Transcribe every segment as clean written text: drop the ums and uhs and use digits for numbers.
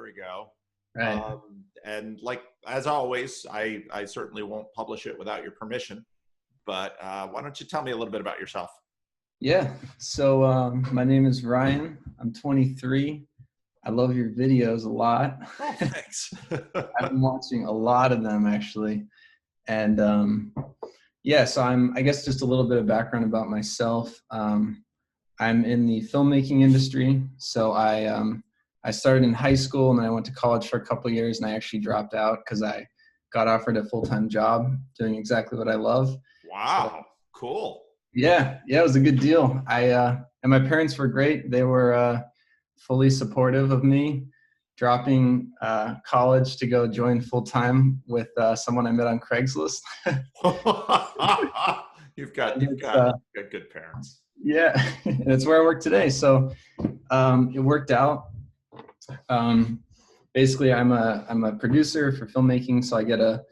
we go. Right. And like, as always, I certainly won't publish it without your permission, but why don't you tell me a little bit about yourself? Yeah. So my name is Ryan. I'm 23. I love your videos a lot. Oh, thanks. I've been watching a lot of them actually. And yeah, so I guess just a little bit of background about myself. I'm in the filmmaking industry. So I started in high school and then I went to college for a couple of years and I actually dropped out because I got offered a full-time job doing exactly what I love. Wow, So, cool. yeah, it was a good deal. And my parents were great. They were fully supportive of me dropping college to go join full-time with someone I met on Craigslist. You've got good parents. Yeah, and it's where I work today. So it worked out. Basically, I'm a producer for filmmaking, so I get to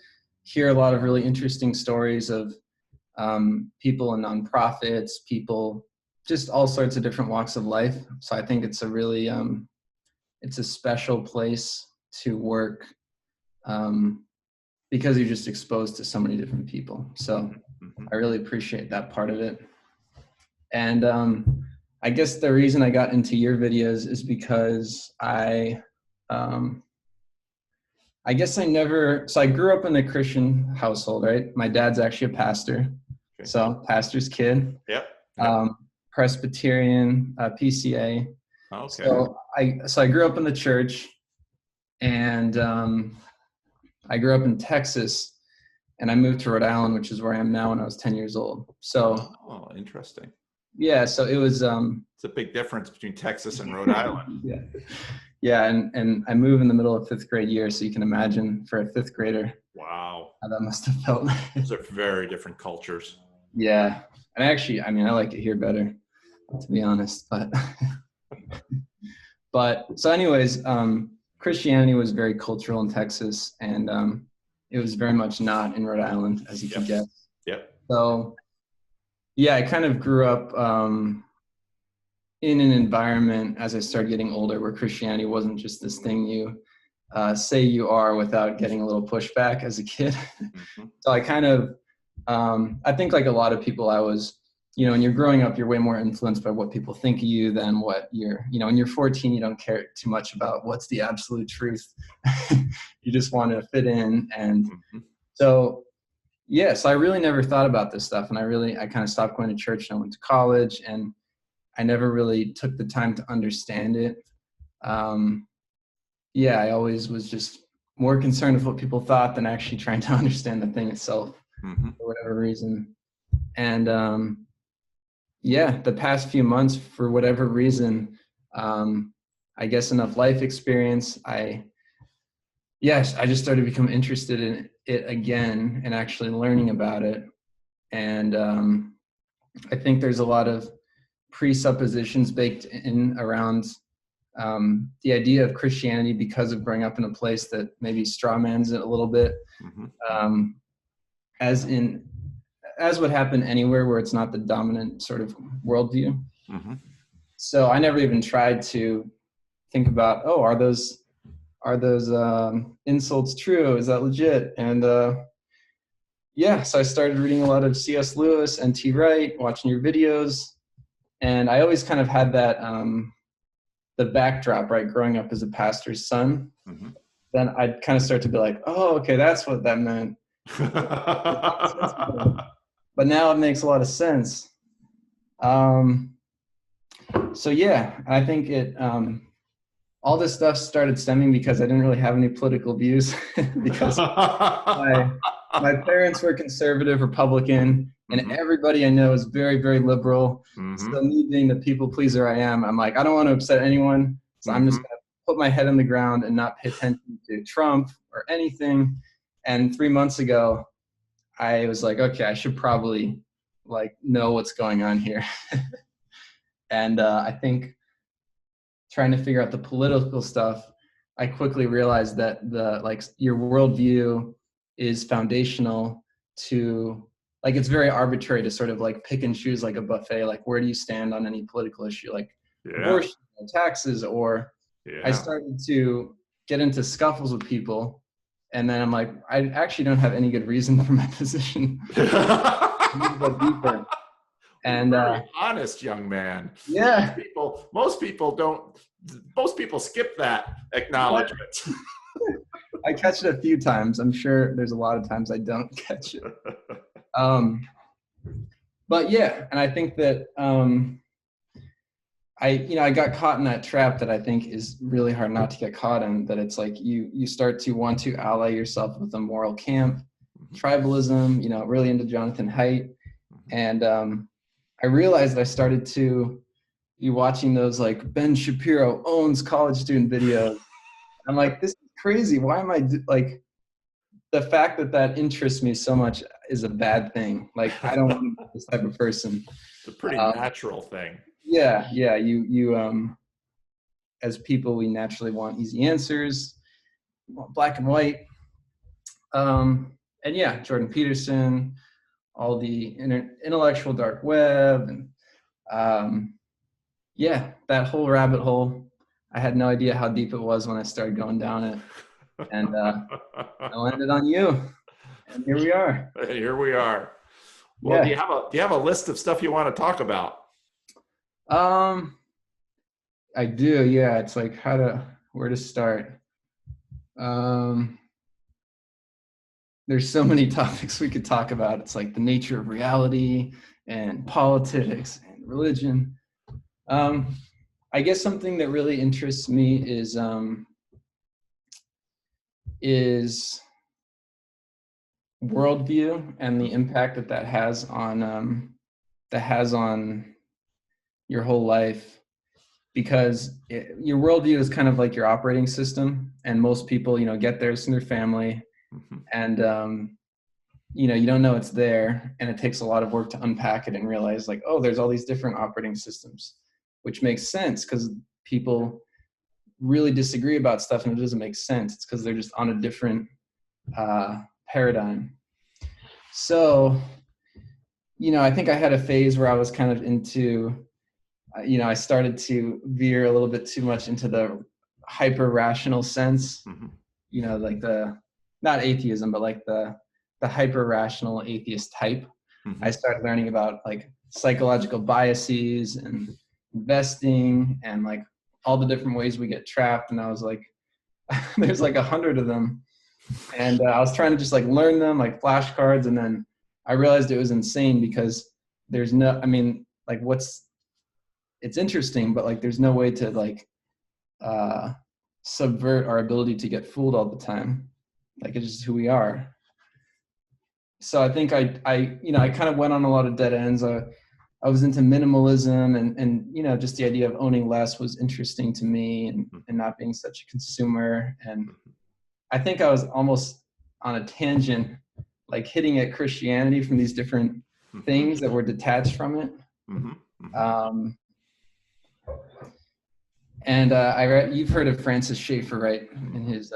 hear a lot of really interesting stories of people in nonprofits, people, just all sorts of different walks of life. So I think it's a really it's a special place to work because you're just exposed to so many different people. So I really appreciate that part of it. And I guess the reason I got into your videos is because I guess I grew up in a Christian household, right? My dad's actually a pastor. Okay. So pastor's kid. Yep. Presbyterian, PCA. Okay. So I grew up in the church, and I grew up in Texas, and I moved to Rhode Island, which is where I am now, when I was 10 years old. So interesting. yeah, so it was it's a big difference between Texas and Rhode Island. Yeah, and I moved in the middle of 5th grade year, so you can imagine for a 5th grader. Wow. How that must have felt. Those are very different cultures. Yeah. And actually, I like it here better, to be honest. But so anyways, Christianity was very cultural in Texas, and it was very much not in Rhode Island, as you can guess. Yep. So yeah, I kind of grew up in an environment as I started getting older where Christianity wasn't just this thing you say you are without getting a little pushback as a kid. Mm-hmm. So I kind of, I think like a lot of people, I was, when you're growing up, you're way more influenced by what people think of you than what when you're 14, you don't care too much about what's the absolute truth. You just want to fit in. And so, so I really never thought about this stuff. And I kind of stopped going to church and I went to college, and I never really took the time to understand it. I always was just more concerned with what people thought than actually trying to understand the thing itself for whatever reason. And the past few months, for whatever reason, I guess enough life experience, I just started to become interested in it again and actually learning about it. And I think there's a lot of presuppositions baked in around the idea of Christianity because of growing up in a place that maybe strawmans it a little bit, as would happen anywhere where it's not the dominant sort of worldview. So I never even tried to think about, are those insults true? Is that legit? And so I started reading a lot of C.S. Lewis and T. Wright, watching your videos. And I always kind of had that, the backdrop, right? Growing up as a pastor's son, then I'd kind of start to be like, oh, okay, that's what that meant. But now it makes a lot of sense. I think it, all this stuff started stemming because I didn't really have any political views because my parents were conservative Republican, and everybody I know is very, very liberal. So me being the people pleaser I am, I'm like, I don't want to upset anyone. So I'm just going to put my head in the ground and not pay attention to Trump or anything. And 3 months ago, I was like, okay, I should probably know what's going on here. And I think trying to figure out the political stuff, I quickly realized that your worldview is foundational to, it's very arbitrary to sort of pick and choose like a buffet, where do you stand on any political issue, abortion or taxes, or I started to get into scuffles with people. And then I'm like, I actually don't have any good reason for my position. I need to go deeper. And very honest young man. yeah, Most people skip that acknowledgement. I catch it a few times. I'm sure there's a lot of times I don't catch it. But yeah, and I think that I got caught in that trap that I think is really hard not to get caught in, that it's like you start to want to ally yourself with a moral camp, tribalism, really into Jonathan Haidt. And I realized I started to be watching those like Ben Shapiro owns college student videos. I'm like, this is crazy. Why am I like, the fact that interests me so much is a bad thing. Like, I don't want to be this type of person. It's a pretty natural thing. Yeah. You as people, we naturally want easy answers, black and white. And yeah, Jordan Peterson, all the intellectual dark web, and yeah, that whole rabbit hole. I had no idea how deep it was when I started going down it, and I landed on you, and here we are. Here we are. Well, yeah. do you have a list of stuff you want to talk about? I do. Yeah, it's like where to start. There's so many topics we could talk about. It's like the nature of reality and politics and religion. I guess something that really interests me is worldview and the impact that has on your whole life, because your worldview is kind of like your operating system, and most people get theirs from their family. And you don't know it's there, and it takes a lot of work to unpack it and realize like, oh, there's all these different operating systems, which makes sense because people really disagree about stuff and it doesn't make sense. It's because they're just on a different paradigm. So I think I had a phase where I was kind of into I started to veer a little bit too much into the hyper rational sense, like the not atheism, but like the hyper rational atheist type. I started learning about like psychological biases and investing and like all the different ways we get trapped. And I was like, there's like 100 of them. And I was trying to just like learn them like flashcards. And then I realized it was insane because there's no, I mean, like it's interesting, but like there's no way to like subvert our ability to get fooled all the time. Like it's just who we are. So I think I kind of went on a lot of dead ends. I was into minimalism and just the idea of owning less was interesting to me, and not being such a consumer. And I think I was almost on a tangent, like hitting at Christianity from these different things that were detached from it. And I read, you've heard of Francis Schaeffer, right? In his,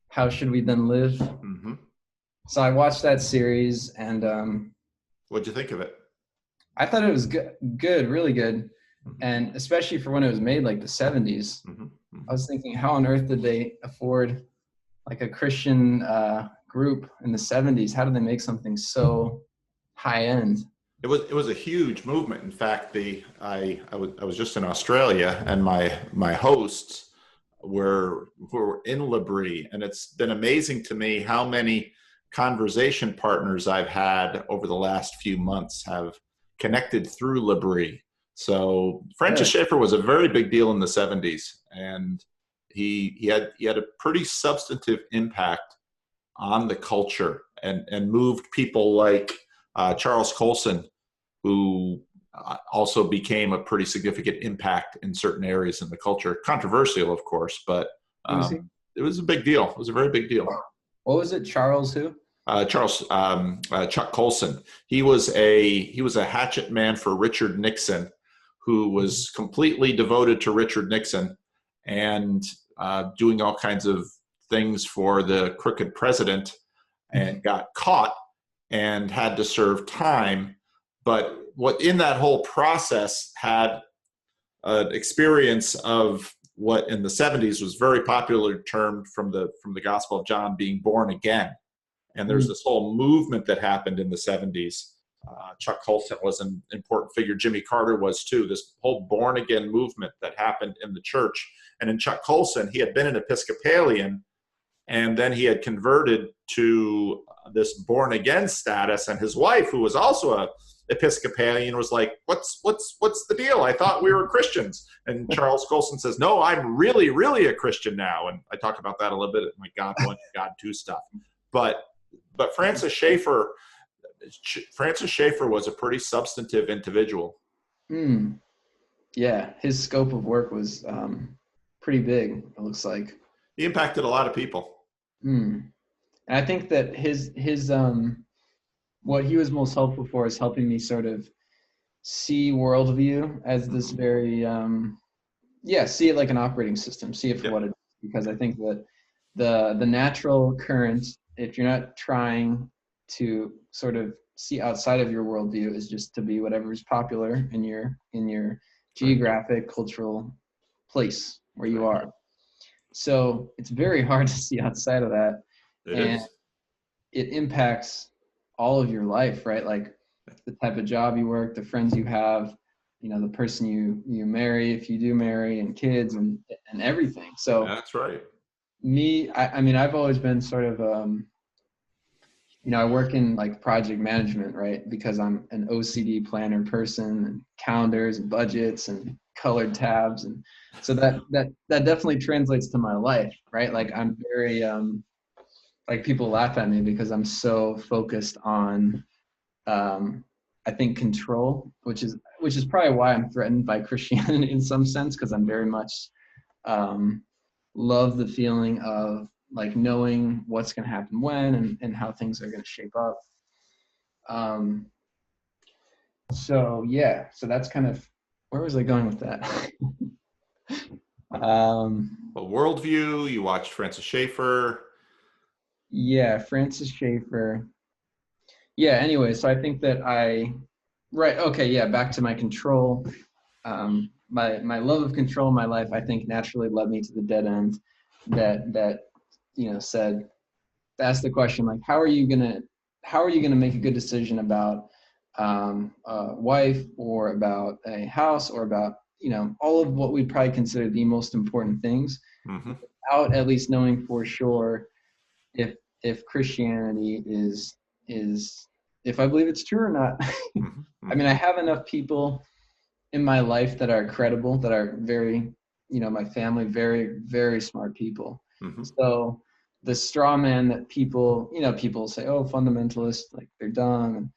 How Should We Then Live? So I watched that series, and what'd you think of it? I thought it was good, really good. And especially for when it was made, like the 70s. I was thinking, how on earth did they afford like a Christian group in the 70s? How did they make something so high end? It was a huge movement. In fact, I was just in Australia, and my hosts were in L'Abri, and it's been amazing to me how many conversation partners I've had over the last few months have connected through L'Abri. So Francis Schaeffer was a very big deal in the 70s, and he had a pretty substantive impact on the culture, and moved people like Charles Colson, who also became a pretty significant impact in certain areas in the culture. Controversial, of course, but it was a big deal. It was a very big deal. What was it? Charles who? Chuck Colson. He was a hatchet man for Richard Nixon, who was completely devoted to Richard Nixon and doing all kinds of things for the crooked president, and got caught and had to serve time. But what in that whole process had an experience of what in the 70s was very popular term from the Gospel of John being born again. And there's this whole movement that happened in the 70s. Chuck Colson was an important figure. Jimmy Carter was too. This whole born again movement that happened in the church. And in Chuck Colson, he had been an Episcopalian, and then he had converted to this born again status. And his wife, who was also a Episcopalian, was like, what's the deal? I thought we were Christians. And Charles Colson says, no, I'm really, really a Christian now. And I talk about that a little bit in my God 1, God 2 stuff. But Francis Schaeffer was a pretty substantive individual. Yeah, his scope of work was pretty big, it looks like. He impacted a lot of people. And I think that his what he was most helpful for is helping me sort of see worldview as this very see it like an operating system, see it for what it is. Because I think that the natural current, if you're not trying to sort of see outside of your worldview, is just to be whatever is popular in your geographic, cultural place where you are. So it's very hard to see outside of that. It impacts all of your life, right? Like the type of job you work, the friends you have, the person you marry, if you do marry, and kids and everything. So that's right. I mean, I've always been sort of, I work in like project management, right? Because I'm an OCD planner person, and calendars and budgets and colored tabs. And so that definitely translates to my life, right? Like I'm very, like people laugh at me because I'm so focused on, I think, control, which is probably why I'm threatened by Christianity in some sense, because I'm very much love the feeling of like knowing what's going to happen when and how things are going to shape up. So that's kind of, where was I going with that? Well, worldview, you watched Francis Schaeffer. Yeah, Francis Schaeffer. Yeah, anyway, so I think that back to my control. My love of control in my life, I think, naturally led me to the dead end that said, ask the question, like, how are you gonna make a good decision about a wife, or about a house, or about all of what we'd probably consider the most important things, without at least knowing for sure if Christianity is if I believe it's true or not. I mean, I have enough people in my life that are credible, that are very, my family, very, very smart people. So the straw man that people say, oh, fundamentalists, like they're dumb. And,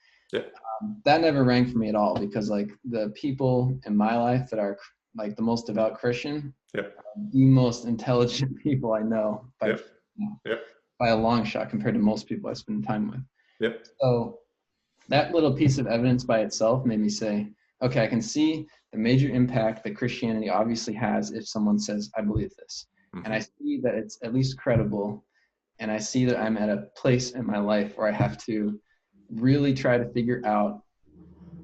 that never rang for me at all, because like the people in my life that are like the most devout Christian, the most intelligent people I know by a long shot compared to most people I spend time with. So that little piece of evidence by itself made me say, okay, I can see the major impact that Christianity obviously has if someone says, I believe this. And I see that it's at least credible. And I see that I'm at a place in my life where I have to really try to figure out,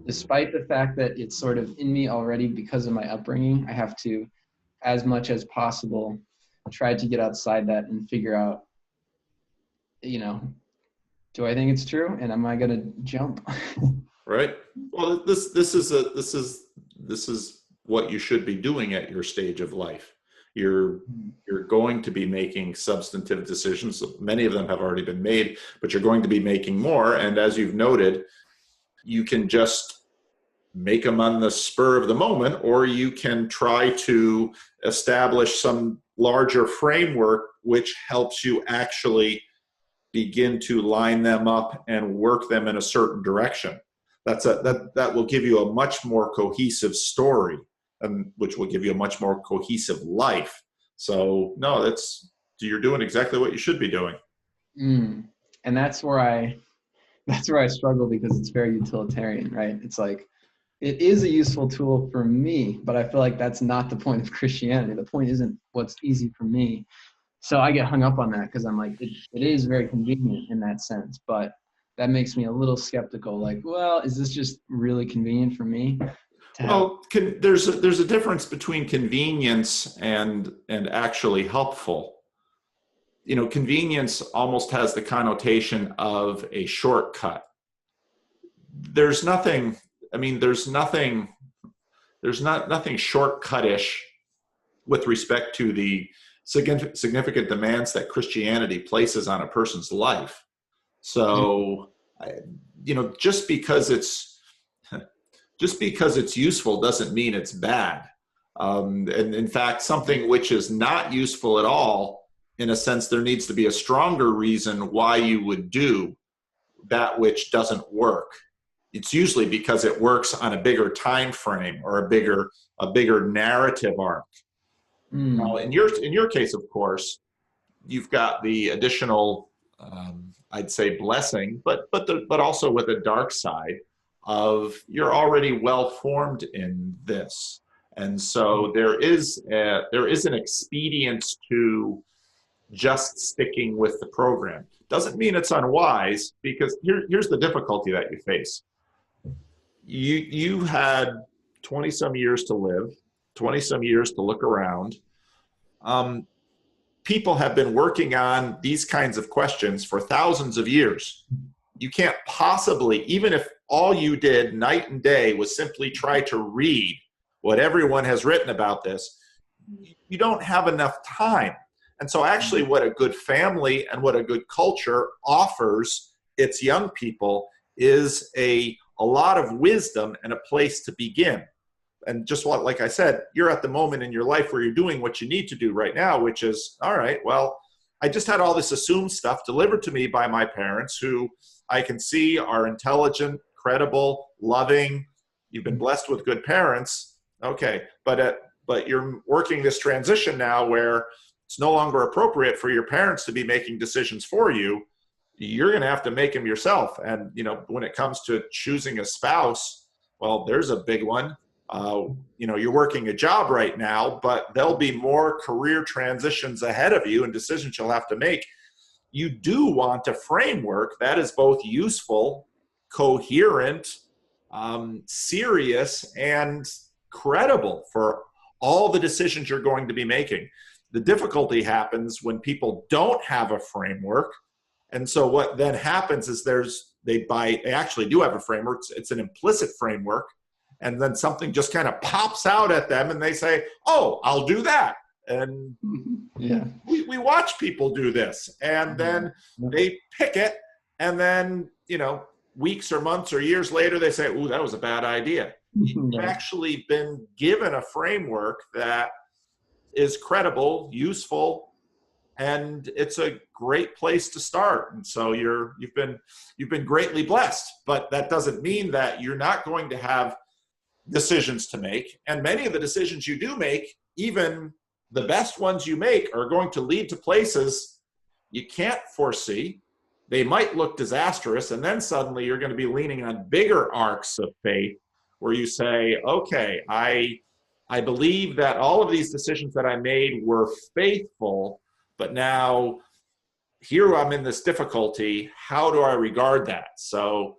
despite the fact that it's sort of in me already because of my upbringing, I have to, as much as possible, try to get outside that and figure out, do I think it's true? And am I going to jump? Right. Well, this is what you should be doing at your stage of life. You're going to be making substantive decisions. Many of them have already been made, but you're going to be making more. And as you've noted, you can just make them on the spur of the moment, or you can try to establish some larger framework which helps you actually begin to line them up and work them in a certain direction. That will give you a much more cohesive story, which will give you a much more cohesive life. So no, you're doing exactly what you should be doing. And that's where I struggle, because it's very utilitarian, right? It's like, it is a useful tool for me, but I feel like that's not the point of Christianity. The point isn't what's easy for me. So I get hung up on that, because I'm like, it is very convenient in that sense, but that makes me a little skeptical. Like, well, is this just really convenient for me Well, there's a difference between convenience and actually helpful. You know, convenience almost has the connotation of a shortcut. There's nothing, I mean, there's nothing shortcutish with respect to the significant demands that Christianity places on a person's life. So, you know, just because it's useful doesn't mean it's bad. And in fact, something which is not useful at all, in a sense, there needs to be a stronger reason why you would do that which doesn't work. It's usually because it works on a bigger time frame or a bigger narrative arc. Now, in your case, of course, you've got the additional, I'd say, blessing, but also with a dark side of you're already well formed in this, and so there is an expedience to just sticking with the program. Doesn't mean it's unwise, because here's the difficulty that you face. You had 20 some years to live, 20 some years to look around. People have been working on these kinds of questions for thousands of years. You can't possibly, even if all you did night and day was simply try to read what everyone has written about this, you don't have enough time. And so actually what a good family and what a good culture offers its young people is a lot of wisdom and a place to begin. And just like I said, you're at the moment in your life where you're doing what you need to do right now, which is, all right, well, I just had all this assumed stuff delivered to me by my parents, who I can see are intelligent, credible, loving. You've been blessed with good parents. Okay, but you're working this transition now where it's no longer appropriate for your parents to be making decisions for you. You're going to have to make them yourself. And, you know, when it comes to choosing a spouse, well, there's a big one. You know, you're working a job right now, but there'll be more career transitions ahead of you and decisions you'll have to make. You do want a framework that is both useful, coherent, serious, and credible for all the decisions you're going to be making. The difficulty happens when people don't have a framework. And so what then happens is they actually do have a framework. It's an implicit framework. And then something just kind of pops out at them and they say, oh, I'll do that. And yeah, we watch people do this, and then they pick it. And then, you know, weeks or months or years later, they say, ooh, that was a bad idea. You've actually been given a framework that is credible, useful, and it's a great place to start. And so you've been greatly blessed, but that doesn't mean that you're not going to have decisions to make. And many of the decisions you do make, even the best ones you make, are going to lead to places you can't foresee. They might look disastrous, and then suddenly you're going to be leaning on bigger arcs of faith where you say, okay, I believe that all of these decisions that I made were faithful, but now here I'm in this difficulty. How do I regard that? So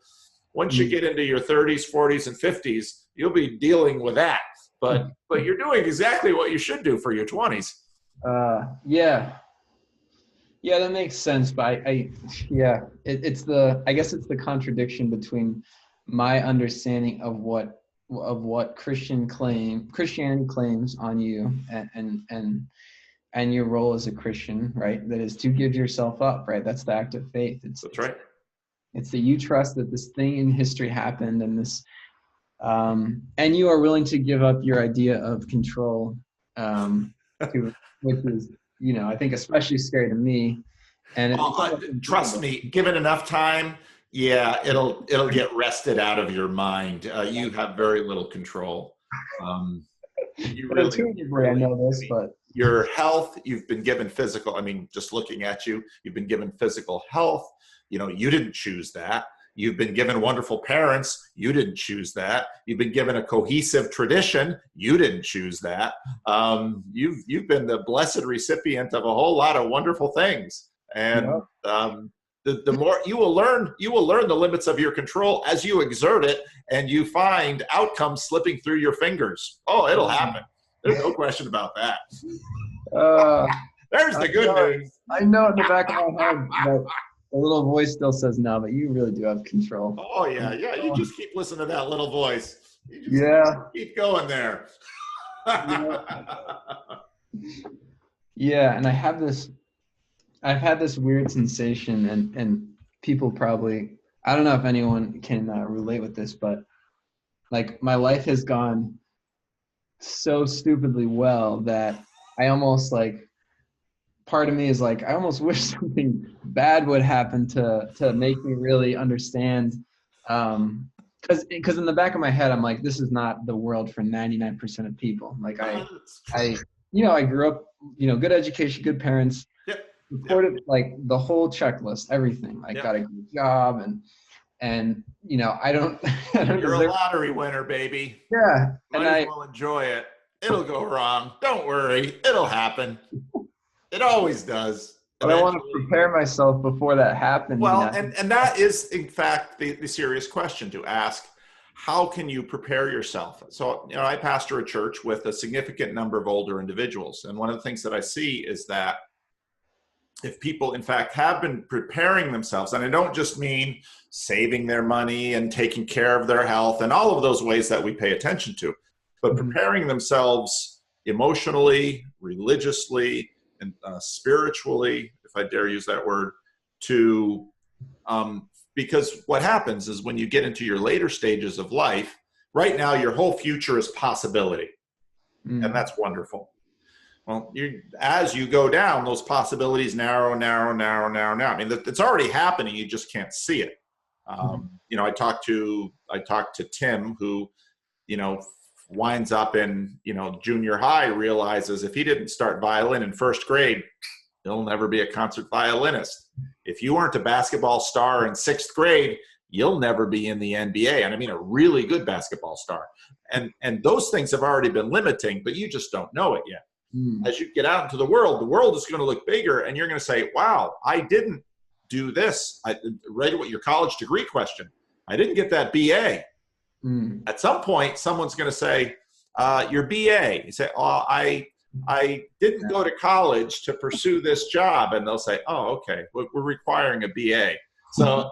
once you get into your 30s, 40s, and 50s, you'll be dealing with that. But you're doing exactly what you should do for your 20s. Yeah, that makes sense. But I guess it's the contradiction between my understanding of what Christianity claims on you and your role as a Christian, right? That is to give yourself up, right? That's the act of faith. That's right. It's that you trust that this thing in history happened, and this, and you are willing to give up your idea of control, which is, you know, I think especially scary to me. And trust me, given enough time, yeah, it'll get wrested out of your mind. You have very little control. You really, to a degree, I know this, but your health, you've been given physical. I mean, just looking at you, you've been given physical health. You know, you didn't choose that. You've been given wonderful parents. You didn't choose that. You've been given a cohesive tradition. You didn't choose that. You've been the blessed recipient of a whole lot of wonderful things. And the more you will learn the limits of your control as you exert it, and you find outcomes slipping through your fingers. Oh, it'll happen. There's no question about that. There's the good news. I know in the back of my head, but the little voice still says no, but you really do have control. Oh, yeah. You just keep listening to that little voice. Keep going there. Yeah, and I've had this weird sensation, and people probably, I don't know if anyone can relate with this, but like my life has gone so stupidly well that I almost like, part of me is like, I almost wish something bad would happen to make me really understand. Because in the back of my head, I'm like, this is not the world for 99% of people. Like I grew up, good education, good parents, supported like the whole checklist, everything. I got a good job, and I don't. You're a lottery winner, baby. Yeah, Might as well enjoy it. It'll go wrong. Don't worry. It'll happen. It always does. But I want to prepare myself before that happens. Well, and that is, in fact, the serious question to ask. How can you prepare yourself? So, I pastor a church with a significant number of older individuals. And one of the things that I see is that if people, in fact, have been preparing themselves, and I don't just mean saving their money and taking care of their health and all of those ways that we pay attention to, but preparing themselves emotionally, religiously, and spiritually, if I dare use that word, to because what happens is when you get into your later stages of life, right now your whole future is possibility, and that's wonderful. Well, as you go down, those possibilities narrow. I mean, it's already happening. You just can't see it. I talked to Tim, who, winds up in, junior high, realizes if he didn't start violin in first grade, he'll never be a concert violinist. If you weren't a basketball star in sixth grade, you'll never be in the NBA. And I mean, a really good basketball star. And those things have already been limiting, but you just don't know it yet. As you get out into the world is going to look bigger, and you're going to say, wow, I didn't do this. I read what your college degree question. I didn't get that BA. At some point, someone's going to say, your BA. You say, oh, I didn't go to college to pursue this job. And they'll say, oh, okay, we're requiring a BA. So,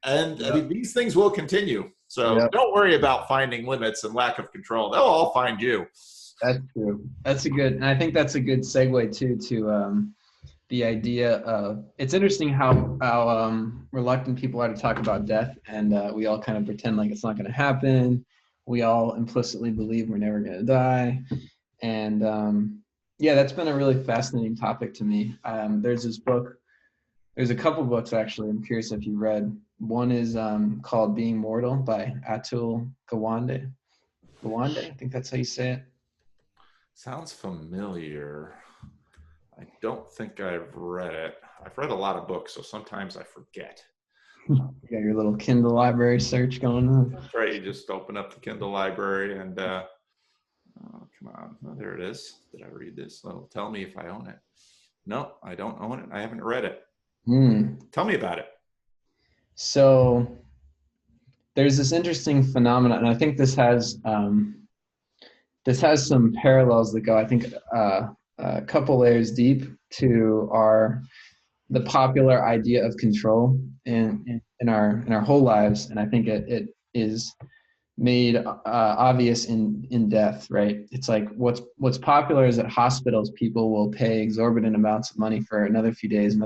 I mean, these things will continue. So don't worry about finding limits and lack of control. They'll all find you. That's true. And I think that's a good segue too, to the idea of, it's interesting how reluctant people are to talk about death, and we all kind of pretend like it's not going to happen. We all implicitly believe we're never going to die. And that's been a really fascinating topic to me. There's this book, there's a couple books actually, I'm curious if you read. One is called Being Mortal by Atul Gawande. I think that's how you say it. Sounds familiar. I don't think I've read it. I've read a lot of books, so sometimes I forget. You got your little Kindle library search going on. That's right. You just open up the Kindle library and, oh, come on. Oh, there it is. Did I read this? Well, tell me if I own it. No, I don't own it. I haven't read it. Tell me about it. So there's this interesting phenomenon, and I think this has some parallels that go, I think, a couple layers deep to the popular idea of control in our whole lives, and I think it is made obvious in death, right? It's like what's popular is that hospitals, people will pay exorbitant amounts of money for another few days,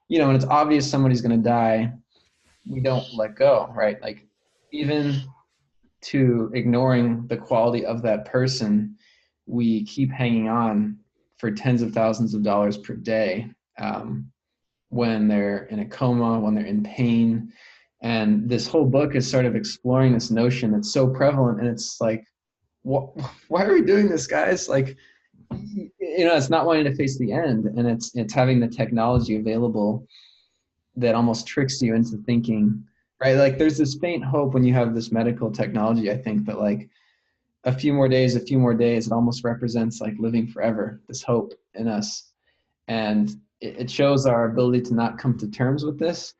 when it's obvious somebody's going to die, we don't let go, right? Like, even to ignoring the quality of that person, we keep hanging on for tens of thousands of dollars per day when they're in a coma, when they're in pain. And this whole book is sort of exploring this notion that's so prevalent. And it's like, why are we doing this, guys? Like, it's not wanting to face the end. And it's having the technology available that almost tricks you into thinking, right? Like, there's this faint hope when you have this medical technology, I think, that like a few more days, it almost represents like living forever, this hope in us. And it shows our ability to not come to terms with this.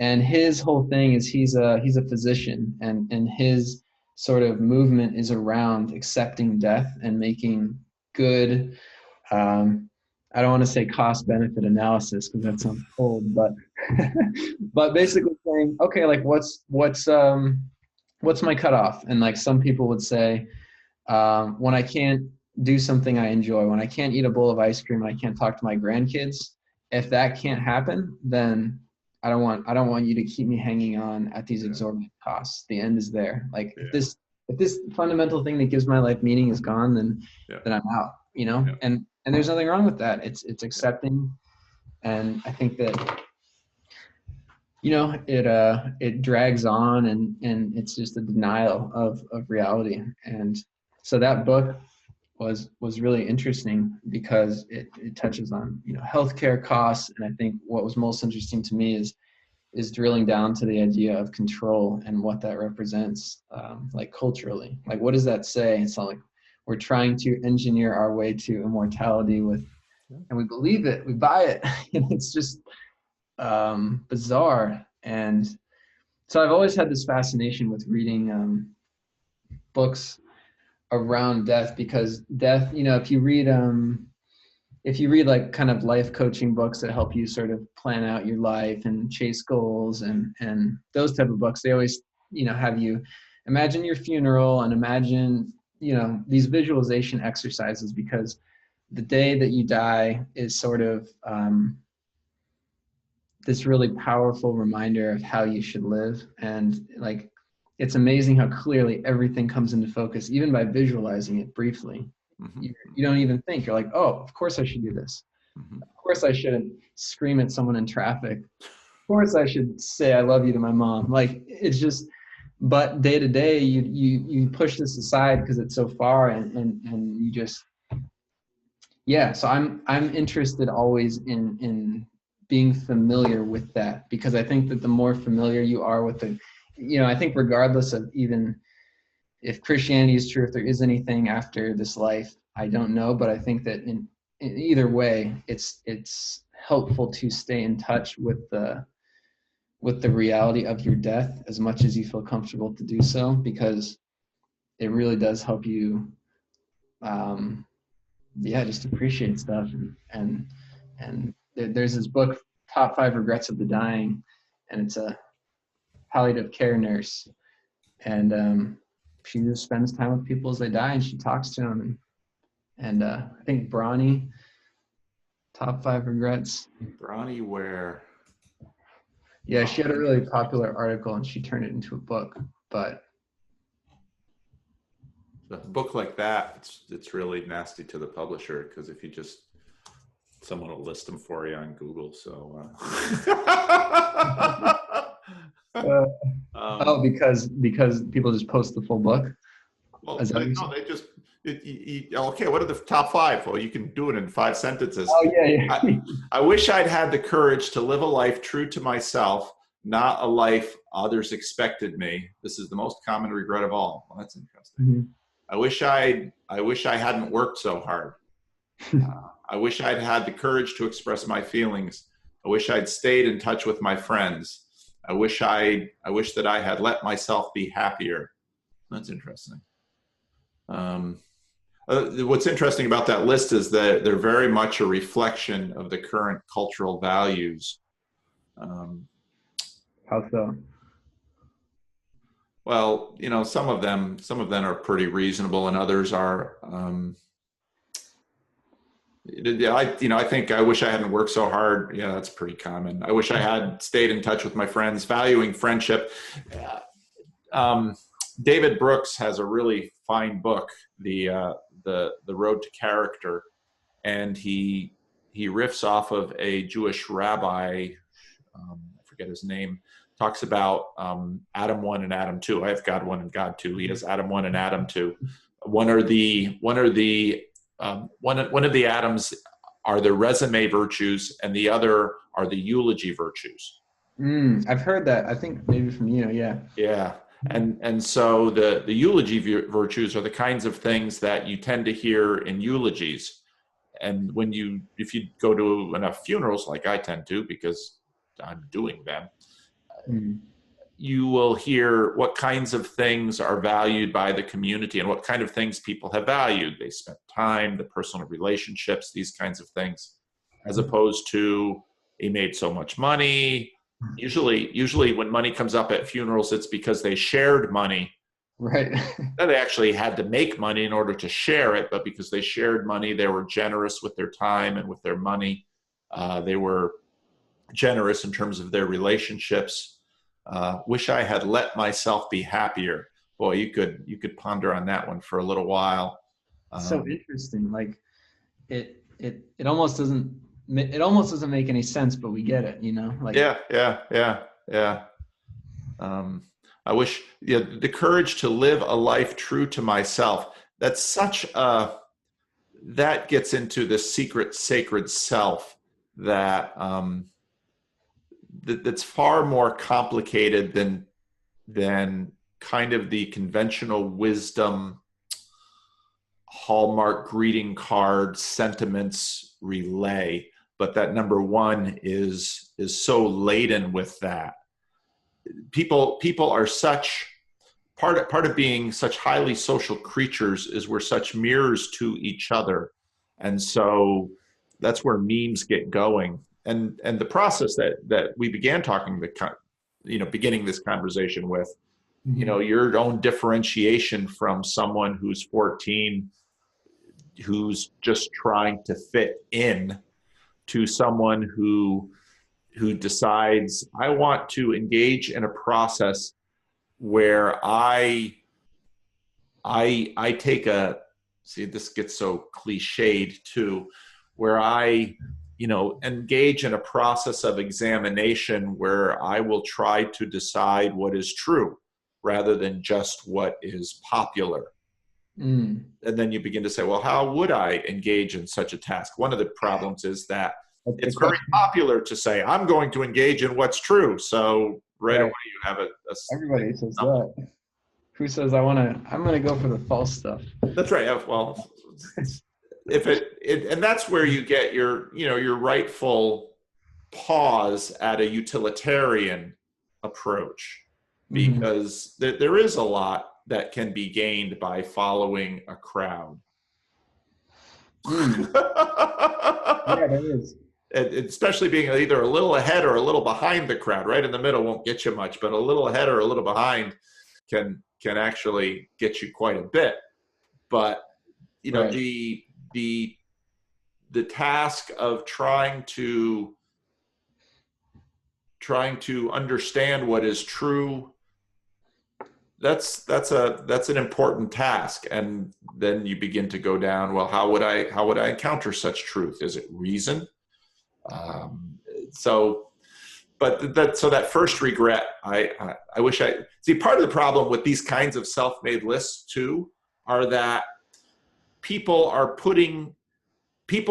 And his whole thing is he's a physician, and his sort of movement is around accepting death and making good, I don't want to say cost benefit analysis because that sounds cold, but but basically saying, okay, like what's my cutoff? And like some people would say, when I can't do something I enjoy, when I can't eat a bowl of ice cream, and I can't talk to my grandkids, if that can't happen, then I don't want you to keep me hanging on at these exorbitant costs. The end is there. Like if this fundamental thing that gives my life meaning is gone, then I'm out, you know? And there's nothing wrong with that. It's accepting. And I think that, you know, it drags on, and it's just a denial of reality. And so that book was really interesting because it touches on, you know, healthcare costs. And I think what was most interesting to me is drilling down to the idea of control and what that represents, like culturally. Like, what does that say? It's not like we're trying to engineer our way to immortality and we believe it, we buy it, and it's just bizarre. And so I've always had this fascination with reading books around death, because death, you know, if you read like kind of life coaching books that help you sort of plan out your life and chase goals and those type of books, they always, you know, have you imagine your funeral and imagine, you know, these visualization exercises, because the day that you die is sort of this really powerful reminder of how you should live. And like, it's amazing how clearly everything comes into focus, even by visualizing it briefly. Mm-hmm. You don't even think. You're like, oh, of course I should do this. Mm-hmm. Of course I shouldn't scream at someone in traffic. Of course I should say I love you to my mom. Like, it's just, but day to day, you push this aside because it's so far, and you just, yeah. So I'm interested always in being familiar with that, because I think that the more familiar you are with the, you know, I think regardless of even if Christianity is true, if there is anything after this life, I don't know. But I think that in either way, it's helpful to stay in touch with the reality of your death as much as you feel comfortable to do so, because it really does help you, just appreciate stuff. And there's this book, Top 5 Regrets of the Dying, and it's a palliative care nurse, and she just spends time with people as they die, and she talks to them. And I think Bronnie, Top 5 Regrets. Bronnie Ware. Yeah, she had a really popular article, and she turned it into a book. But a book like that, it's really nasty to the publisher, because if you just, someone will list them for you on Google. So. Because people just post the full book. Well, they just. Okay, what are the top 5? Well, you can do it in 5 sentences. Oh, yeah. I wish I'd had the courage to live a life true to myself, not a life others expected me. This is the most common regret of all. Well, that's interesting. Mm-hmm. I wish I hadn't worked so hard. I wish I'd had the courage to express my feelings. I wish I'd stayed in touch with my friends. I wish that I had let myself be happier. That's interesting. What's interesting about that list is that they're very much a reflection of the current cultural values. How so? Well, you know, some of them are pretty reasonable, and others are. I think I wish I hadn't worked so hard. Yeah, that's pretty common. I wish I had stayed in touch with my friends, valuing friendship. David Brooks has a really fine book, the Road to Character, and he riffs off of a Jewish rabbi. I forget his name. Talks about Adam 1 and Adam 2. I have God 1 and God 2. He has Adam 1 and Adam 2. One of the Adams are the resume virtues, and the other are the eulogy virtues. I've heard that. I think maybe from you. Yeah. Yeah. And so the eulogy virtues are the kinds of things that you tend to hear in eulogies. and if you go to enough funerals, like I tend to, because I'm doing them, Mm. you will hear what kinds of things are valued by the community and what kind of things people have valued. They spent time, the personal relationships, these kinds of things, as opposed to he made so much money. Usually when money comes up at funerals, it's because they shared money. Right. They actually had to make money in order to share it, but because they shared money, they were generous with their time and with their money. They were generous in terms of their relationships. Wish I had let myself be happier. Boy, you could ponder on that one for a little while. So interesting. Like it almost doesn't make any sense, but we get it, like. Yeah. I wish, the courage to live a life true to myself. That's that gets into the secret, sacred self that, that's far more complicated than kind of the conventional wisdom, Hallmark greeting card sentiments relay. But that number one is so laden with that. People are such part of being such highly social creatures is we're such mirrors to each other, and so that's where memes get going. And the process that we began beginning this conversation with, your own differentiation from someone who's 14, who's just trying to fit in, to someone who decides, I want to engage in a process where I take this gets so cliched too, where I, engage in a process of examination where I will try to decide what is true rather than just what is popular. Mm. And then you begin to say, well, how would I engage in such a task? One of the problems is that it's very popular to say, I'm going to engage in what's true. So right away you have everybody says that. Who says I'm going to go for the false stuff? That's right. Well, and that's where you get your rightful pause at a utilitarian approach, because there is a lot that can be gained by following a crowd. Yeah, there is. Especially being either a little ahead or a little behind the crowd. Right in the middle won't get you much, but a little ahead or a little behind can actually get you quite a bit. But Right. the task of trying to understand what is true, that's an important task. And then you begin to go down, well, how would I encounter such truth? Is it reason? That first regret, I wish I see. Part of the problem with these kinds of self-made lists too are that people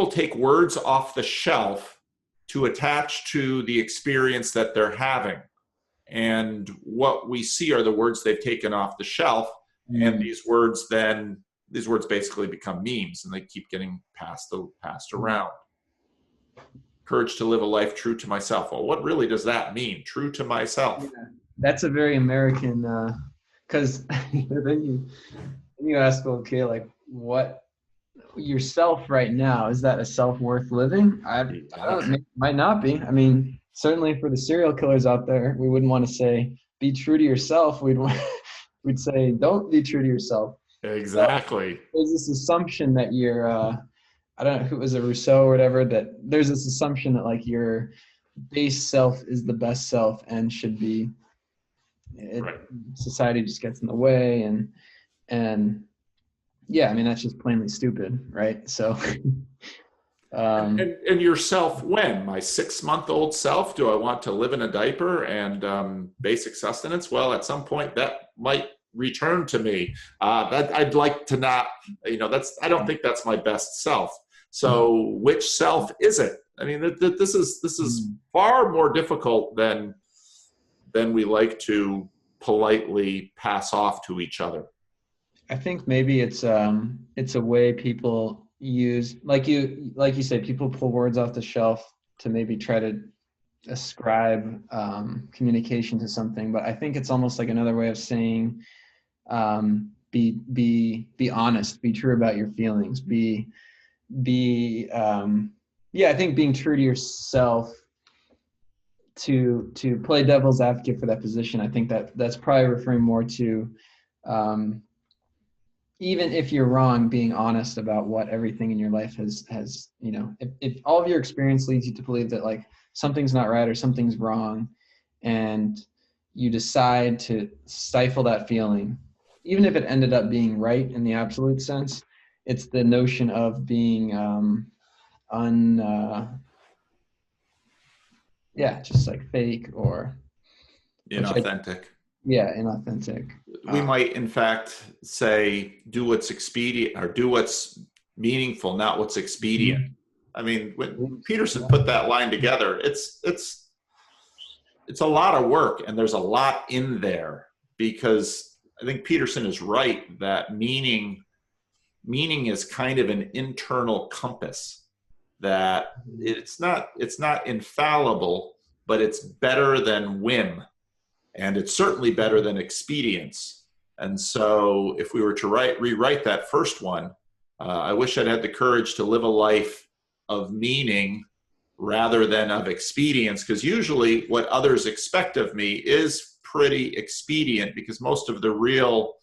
take words off the shelf to attach to the experience that they're having, and what we see are the words they've taken off the shelf, and these words basically become memes, and they keep getting passed around. Courage to live a life true to myself. Well, what really does that mean? True to myself. Yeah, that's a very American, because then you ask, okay, like what yourself right now, is that a self worth living? I don't, it might not be. I mean, certainly for the serial killers out there, we wouldn't want to say be true to yourself. We'd say don't be true to yourself. Exactly. But there's this assumption that you're I don't know if it was a Rousseau or whatever, that there's this assumption that like your base self is the best self and should be. Right. Society just gets in the way, and yeah, I mean that's just plainly stupid, right? So, and yourself, when my 6-month-old self, do I want to live in a diaper and basic sustenance? Well, at some point that might return to me. That I'd like to not. I don't think that's my best self. So which self is it? I mean, this is far more difficult than we like to politely pass off to each other. I think maybe it's a way people use, like you said, people pull words off the shelf to maybe try to ascribe communication to something, but I think it's almost like another way of saying be honest, be true about your feelings, be yeah, I think being true to yourself, to play devil's advocate for that position, I think that's probably referring more to even if you're wrong, being honest about what everything in your life has, you know, if all of your experience leads you to believe that like something's not right or something's wrong, and you decide to stifle that feeling, even if it ended up being right in the absolute sense, it's the notion of being yeah, just like fake or Inauthentic. yeah, inauthentic. We might, in fact, say, do what's expedient or do what's meaningful, not what's expedient. I mean, when Peterson put that line together, it's a lot of work, and there's a lot in there, because I think Peterson is right that meaning is kind of an internal compass, that it's not infallible, but it's better than whim, and it's certainly better than expedience. And so if we were to rewrite that first one, I wish I'd had the courage to live a life of meaning rather than of expedience, because usually what others expect of me is pretty expedient, because most of the real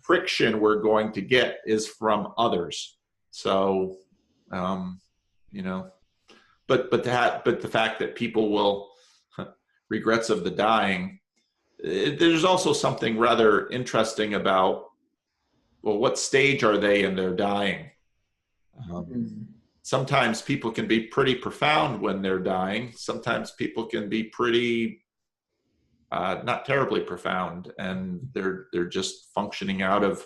friction we're going to get is from others. So, you know, but the fact that people will regrets of the dying, there's also something rather interesting about, well, what stage are they in their dying? Sometimes people can be pretty profound when they're dying. Sometimes people can be pretty not terribly profound, and they're just functioning out of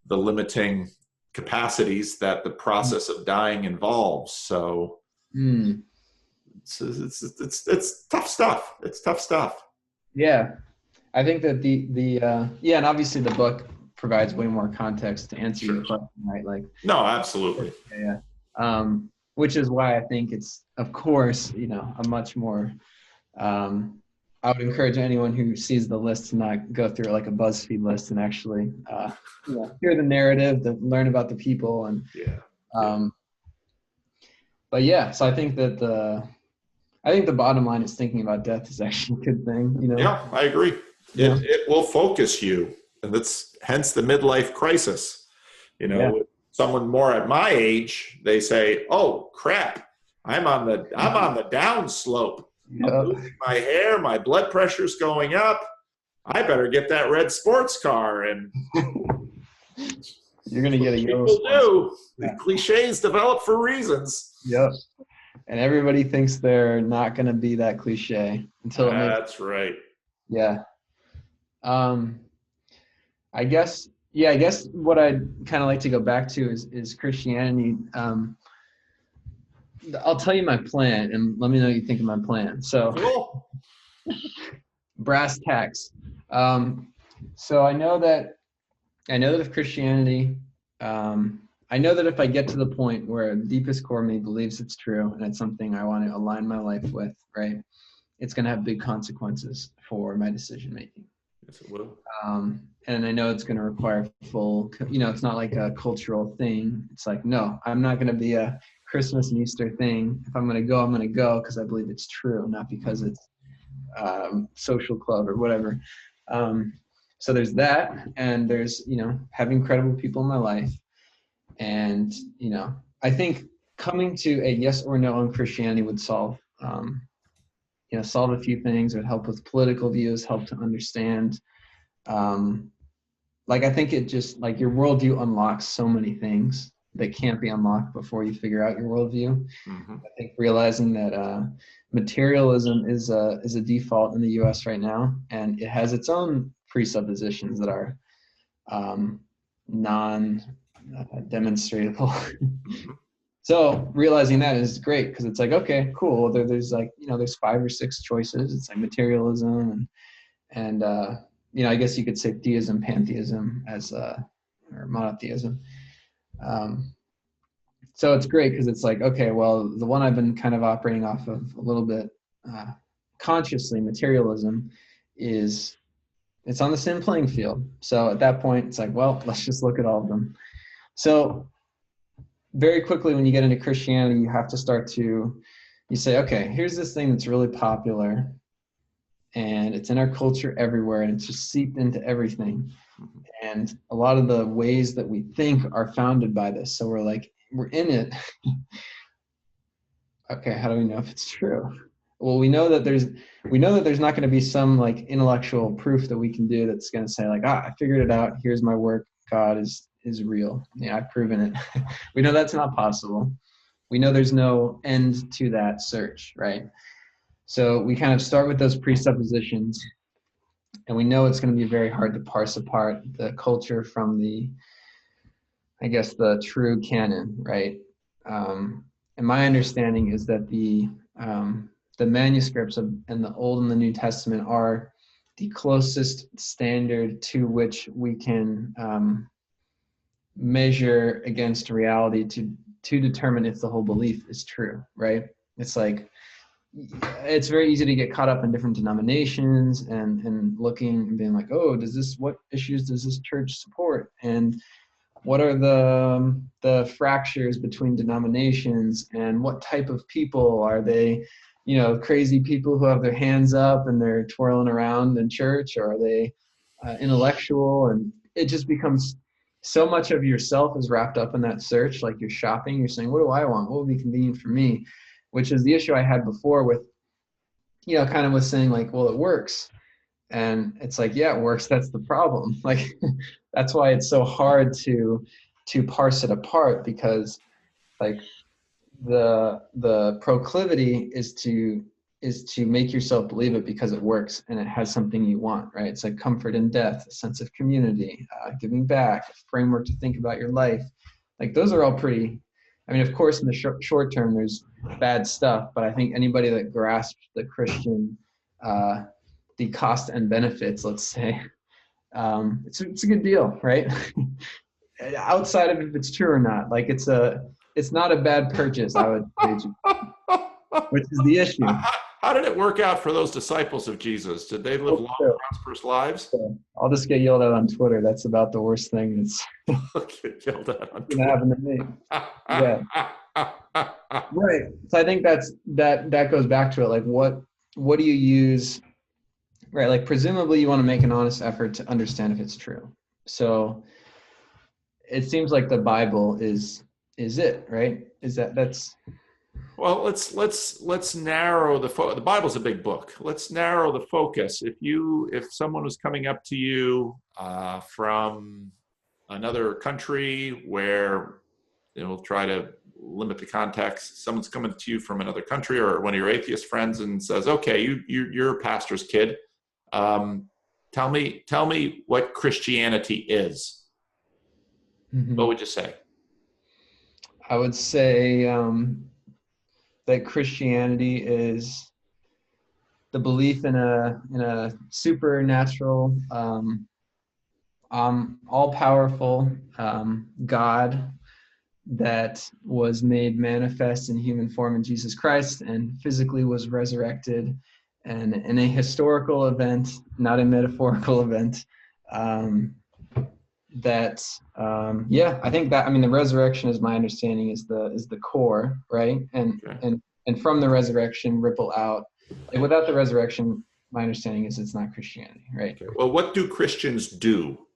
the limiting capacities that the process of dying involves. So it's tough stuff. It's tough stuff. Yeah, I think that yeah, and obviously the book provides way more context to answer your question, right? Like, no, absolutely. Yeah. Which is why I think it's, of course, you know, a much more, I would encourage anyone who sees the list to not go through like a BuzzFeed list and actually you know, hear the narrative, to learn about the people. And but yeah, so I think that the bottom line is thinking about death is actually a good thing, you know? Yeah, I agree. Yeah. It will focus you, and that's hence the midlife crisis. You know, someone more at my age, they say, "Oh crap, I'm on the down slope. I'm losing my hair, my blood pressure's going up. I better get that red sports car." And you're gonna get a yellow. People do. The cliches develop for reasons. Yep. And everybody thinks they're not gonna be that cliche until that's right. Yeah. I guess what I'd kind of like to go back to is Christianity. I'll tell you my plan, and let me know what you think of my plan. So, cool. Brass tacks. So I know that if Christianity, I know that if I get to the point where the deepest core of me believes it's true and it's something I want to align my life with, right, it's going to have big consequences for my decision making. Yes, it will. And I know it's going to require full, you know, it's not like a cultural thing. It's like, no, I'm not going to be a Christmas and Easter thing. If I'm going to go, I'm going to go because I believe it's true, not because it's social club or whatever. So there's that, and there's, you know, having credible people in my life. And, you know, I think coming to a yes or no on Christianity would solve a few things. It would help with political views, help to understand. Like, I think it just, like, your worldview unlocks so many things that can't be unlocked before you figure out your worldview. Mm-hmm. I think realizing that materialism is a default in the U.S. right now, and it has its own presuppositions that are non-demonstratable. So realizing that is great, because it's like, okay, cool. There's like, you know, there's 5 or 6 choices. It's like materialism and you know, I guess you could say theism, pantheism, or monotheism. So it's great because it's like, okay, well, the one I've been kind of operating off of a little bit consciously, materialism, is it's on the same playing field. So at that point, it's like, well, let's just look at all of them. So very quickly, when you get into Christianity, you have to start to, you say, okay, here's this thing that's really popular and it's in our culture everywhere and it's just seeped into everything. And a lot of the ways that we think are founded by this. So we're like, we're in it. Okay, how do we know if it's true? Well, we know that there's not going to be some like intellectual proof that we can do that's going to say like, I figured it out. Here's my work. God is real. Yeah, I've proven it. We know that's not possible. We know there's no end to that search, right? So we kind of start with those presuppositions, and we know it's going to be very hard to parse apart the culture from the, I guess, the true canon, right? And my understanding is that the manuscripts in the Old and the New Testament are the closest standard to which we can measure against reality to determine if the whole belief is true, right? It's like, it's very easy to get caught up in different denominations and looking and being like, oh, what issues does this church support? And what are the fractures between denominations, and what type of people are they? Crazy people who have their hands up and they're twirling around in church, or are they intellectual? And it just becomes so much of yourself is wrapped up in that search. Like you're shopping, you're saying, what do I want? What would be convenient for me? Which is the issue I had before with, kind of with saying like, well, it works. And it's like, yeah, it works. That's the problem. Like, that's why it's so hard to parse it apart, because like the proclivity is to make yourself believe it because it works and it has something you want, right? It's like comfort in death, a sense of community, giving back, a framework to think about your life. Like those are all pretty, I mean, of course, in the short term, there's bad stuff, but I think anybody that grasps the Christian, the cost and benefits, let's say, it's a good deal, right? Outside of if it's true or not, like it's not a bad purchase, I would say, which is the issue. How did it work out for those disciples of Jesus? Did they live long, prosperous lives? I'll just get yelled at on Twitter. That's about the worst thing that's get yelled at on gonna happen to me. Yeah. Right. So I think that goes back to it. Like what do you use? Right. Like presumably you want to make an honest effort to understand if it's true. So it seems like the Bible is it, right? That's well, let's narrow the Bible's a big book. Let's narrow the focus. If someone was coming up to you from another country, where we'll try to limit the context. Someone's coming to you from another country, or one of your atheist friends, and says, "Okay, you're a pastor's kid. Tell me what Christianity is." Mm-hmm. What would you say? I would say that Christianity is the belief in a supernatural, all-powerful God that was made manifest in human form in Jesus Christ and physically was resurrected, and in a historical event, not a metaphorical event. I think that, I mean, the resurrection, is my understanding, is the core, right? And from the resurrection ripple out. And without the resurrection, my understanding is it's not Christianity, right? Okay. Well, what do Christians do?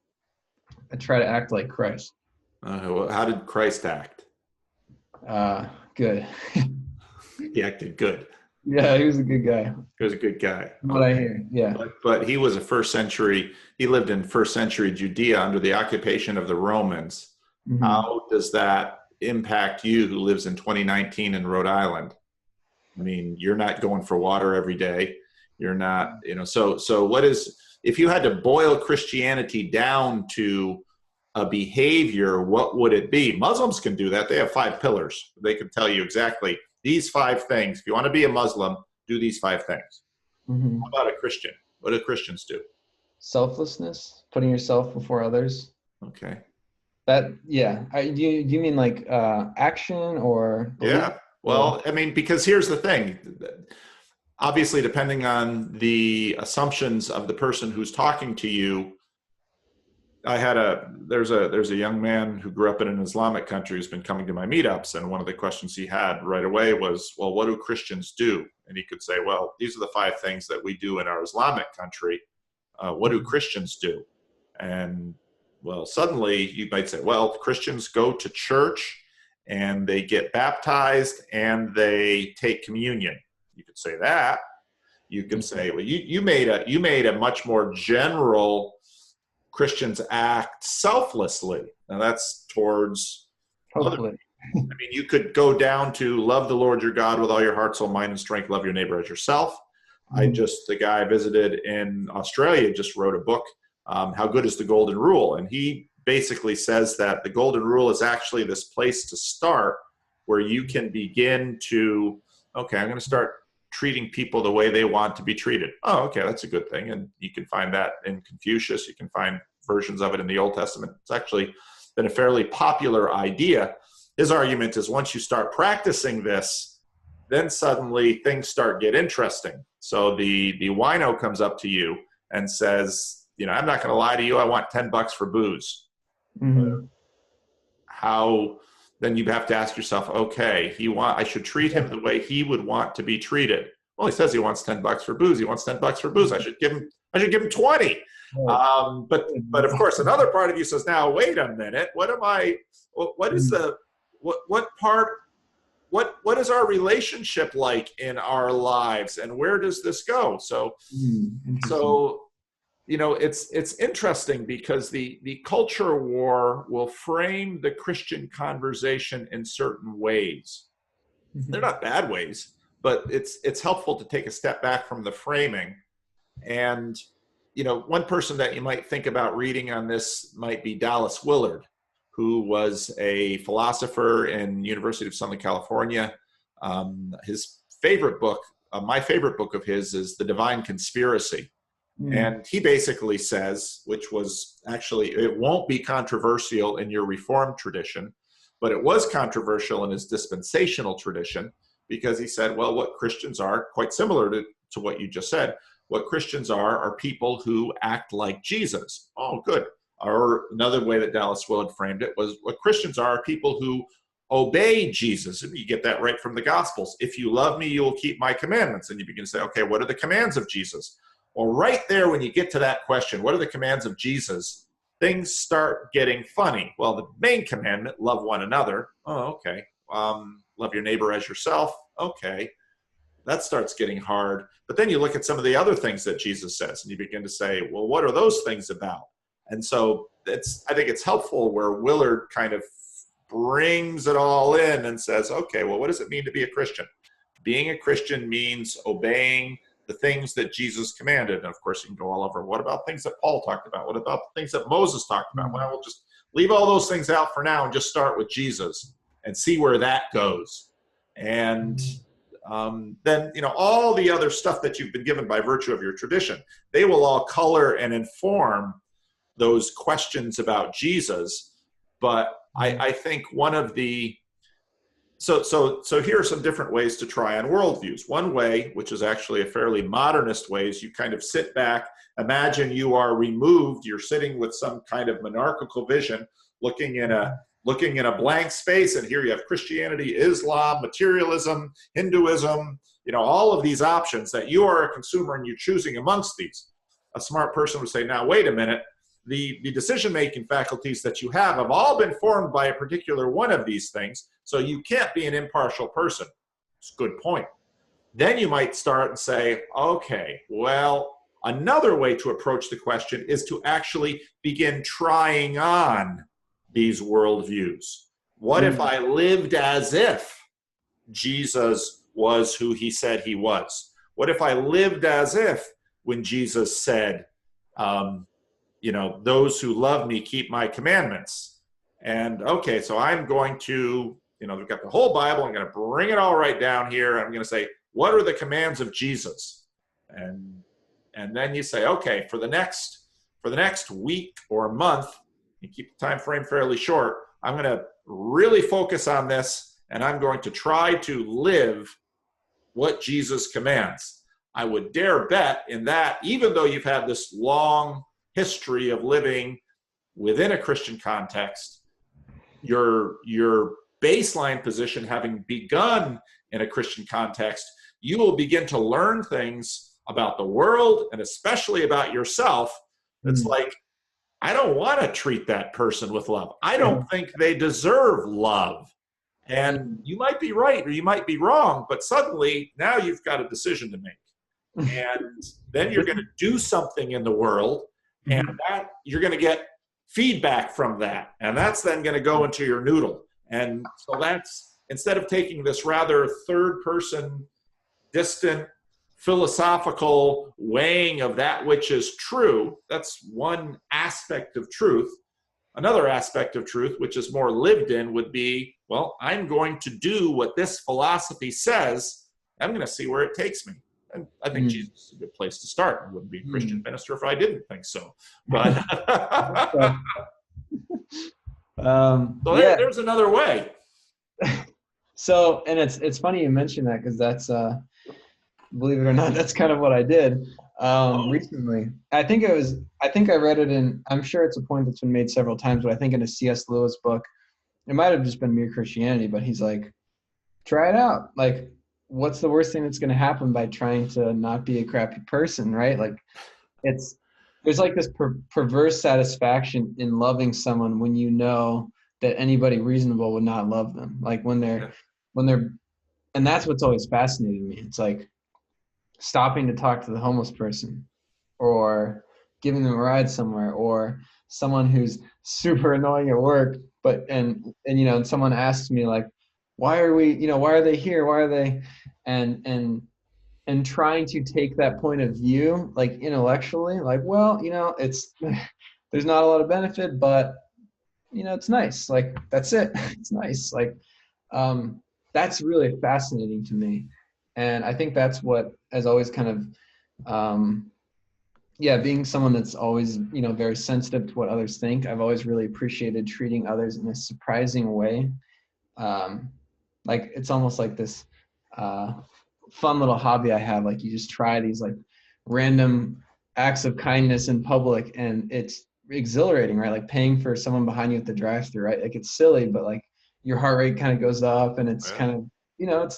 I try to act like Christ. Well, how did Christ act? Good. He acted good. Yeah, he was a good guy. He was a good guy. What I hear, yeah. But he was he lived in first century Judea under the occupation of the Romans. Mm-hmm. How does that impact you, who lives in 2019 in Rhode Island? I mean, you're not going for water every day. You're not, so what is, if you had to boil Christianity down to a behavior, what would it be? Muslims can do that. They have 5 pillars. They can tell you exactly these 5 things. If you want to be a Muslim, do these 5 things. Mm-hmm. How about a Christian? What do Christians do? Selflessness, putting yourself before others. Okay. Yeah. Do you mean like action or belief? Yeah. Well, I mean, because here's the thing. Obviously, depending on the assumptions of the person who's talking to you, there's a young man who grew up in an Islamic country who's been coming to my meetups, and one of the questions he had right away was, well, what do Christians do? And he could say, well, these are the 5 things that we do in our Islamic country. What do Christians do? And well, suddenly you might say, well, Christians go to church and they get baptized and they take communion. You could say that. You can say, well, you made a much more general Christians act selflessly. Now that's towards Hopefully. I mean, you could go down to love the Lord your God with all your heart, soul, mind, and strength, love your neighbor as yourself. The guy I visited in Australia just wrote a book, How Good is the Golden Rule? And he basically says that the Golden Rule is actually this place to start where you can begin to, okay, I'm going to start treating people the way they want to be treated. Oh, okay, that's a good thing. And you can find that in Confucius. You can find versions of it in the Old Testament. It's actually been a fairly popular idea. His argument is once you start practicing this, then suddenly things start get interesting. So the wino comes up to you and says, I'm not going to lie to you. I want $10 for booze. Mm-hmm. How then you have to ask yourself, okay, I should treat him the way he would want to be treated. Well, he says he wants $10 for booze. He wants $10 for booze. I should give him 20. But of course, another part of you says, now wait a minute. What is our relationship like in our lives, and where does this go? So it's interesting because the culture war will frame the Christian conversation in certain ways. They're not bad ways, but it's helpful to take a step back from the framing. And one person that you might think about reading on this might be Dallas Willard, who was a philosopher in University of Southern California. His favorite book, my favorite book of his, is The Divine Conspiracy. And he basically says, which was actually, it won't be controversial in your Reformed tradition, but it was controversial in his dispensational tradition, because he said, well, what Christians are, quite similar to what you just said, what Christians are people who act like Jesus. Oh, good. Or another way that Dallas Willard framed it was, what Christians are people who obey Jesus. And you get that right from the Gospels. If you love me, you will keep my commandments. And you begin to say, okay, what are the commands of Jesus? Well, right there, when you get to that question, what are the commands of Jesus? Things start getting funny. Well, the main commandment, love one another. Oh, okay. Love your neighbor as yourself. Okay. That starts getting hard. But then you look at some of the other things that Jesus says, and you begin to say, well, what are those things about? And so I think it's helpful where Willard kind of brings it all in and says, okay, well, what does it mean to be a Christian? Being a Christian means obeying the things that Jesus commanded. And of course, you can go all over. What about things that Paul talked about? What about the things that Moses talked about? Well, we'll just leave all those things out for now and just start with Jesus and see where that goes. And then, all the other stuff that you've been given by virtue of your tradition, they will all color and inform those questions about Jesus. But I think one of the So here are some different ways to try on worldviews. One way, which is actually a fairly modernist way, is you kind of sit back, imagine you are removed, you're sitting with some kind of monarchical vision, looking in a blank space, and here you have Christianity, Islam, materialism, Hinduism, all of these options that you are a consumer and you're choosing amongst these. A smart person would say, now, wait a minute. The decision-making faculties that you have all been formed by a particular one of these things, so you can't be an impartial person. It's a good point. Then you might start and say, okay, well, another way to approach the question is to actually begin trying on these worldviews. What if I lived as if Jesus was who he said he was? What if I lived as if when Jesus said, those who love me keep my commandments? And okay, so I'm going to, we've got the whole Bible. I'm going to bring it all right down here. I'm going to say, what are the commands of Jesus? And then you say, okay, for the next week or month, and keep the time frame fairly short, I'm going to really focus on this, and I'm going to try to live what Jesus commands. I would dare bet in that, even though you've had this long history of living within a Christian context, your baseline position having begun in a Christian context, you will begin to learn things about the world and especially about yourself. It's like, I don't want to treat that person with love. I don't think they deserve love. And you might be right or you might be wrong, but suddenly now you've got a decision to make. And then you're going to do something in the world, and that you're going to get feedback from that. And that's then going to go into your noodle. And so that's, instead of taking this rather third person, distant, philosophical weighing of that which is true, that's one aspect of truth. Another aspect of truth, which is more lived in, would be, well, I'm going to do what this philosophy says. I'm going to see where it takes me. And I think Jesus is a good place to start. I wouldn't be a Christian minister if I didn't think so. But there's another way. So, and it's funny you mentioned that, because that's, believe it or not, that's kind of what I did recently. I think I read it in, I'm sure it's a point that's been made several times, but I think in a C.S. Lewis book, it might have just been Mere Christianity, but he's like, try it out. Like, what's the worst thing that's going to happen by trying to not be a crappy person, right? Like, there's like this perverse satisfaction in loving someone when you know that anybody reasonable would not love them. Like when they're, and that's what's always fascinated me. It's like stopping to talk to the homeless person, or giving them a ride somewhere, or someone who's super annoying at work, but, and someone asks me like, why are they here? Why are they, and trying to take that point of view, like intellectually, like, well, it's, there's not a lot of benefit, but it's nice. Like, that's it. It's nice. Like, that's really fascinating to me. And I think that's what has always kind of, being someone that's always, very sensitive to what others think. I've always really appreciated treating others in a surprising way. Like, it's almost like this fun little hobby I have. Like, you just try these like random acts of kindness in public, and it's exhilarating, right? Like paying for someone behind you at the drive-thru, right? Like, it's silly, but like your heart rate kind of goes up, and it's kind of,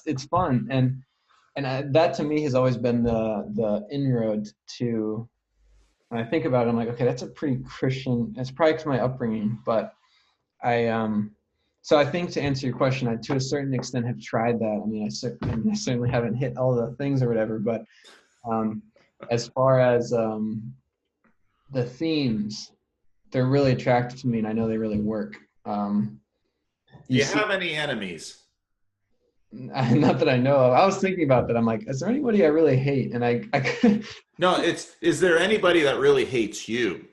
it's fun. And that to me has always been the inroad to, when I think about it, I'm like, okay, that's a pretty Christian, it's probably 'cause my upbringing, but so I think, to answer your question, I, to a certain extent, have tried that. I mean, I certainly haven't hit all the things or whatever, but as far as the themes, they're really attractive to me, and I know they really work. Do you have any enemies? Not that I know of. I was thinking about that. I'm like, is there anybody I really hate? And I No, is there anybody that really hates you?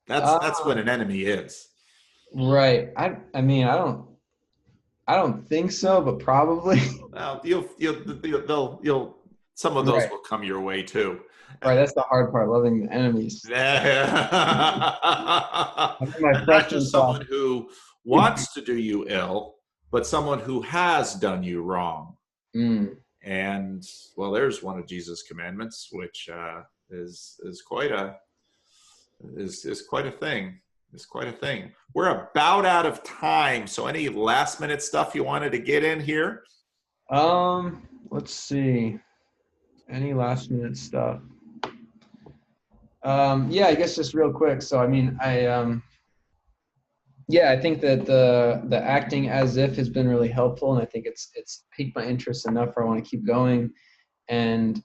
That's what an enemy is. Right. I mean, I don't think so, but probably. Well, some of those will come your way too. Right, that's the hard part, loving the enemies. Not just someone who wants to do you ill, but someone who has done you wrong. And well, there's one of Jesus' commandments, which is quite a thing. It's quite a thing. We're about out of time. So any last minute stuff you wanted to get in here? Let's see. Any last minute stuff? I guess just real quick. So, I mean, I think that the acting as if has been really helpful, and I think it's piqued my interest enough where I want to keep going. And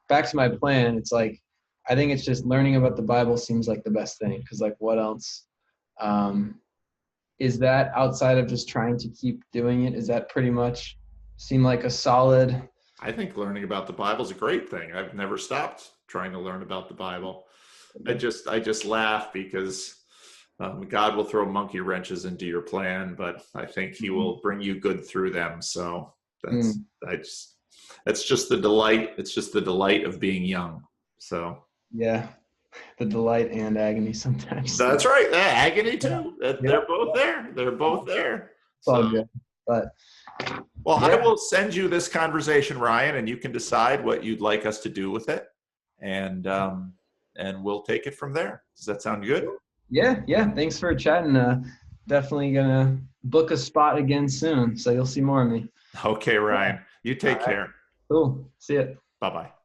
back to my plan, it's like, I think it's just learning about the Bible seems like the best thing, because like, what else is that outside of just trying to keep doing it? Is that pretty much seem like a solid? I think learning about the Bible is a great thing. I've never stopped trying to learn about the Bible. I just laugh because God will throw monkey wrenches into your plan, but I think He will bring you good through them. So it's just the delight. It's just the delight of being young. So yeah, the delight and agony sometimes. That's right. Agony too. Yeah. They're both there. They're both there. It's all good. But well, I will send you this conversation, Ryan, and you can decide what you'd like us to do with it, and we'll take it from there. Does that sound good? Yeah. Thanks for chatting. Definitely gonna book a spot again soon, so you'll see more of me. Okay, Ryan. You take care. Cool. See ya. Bye-bye.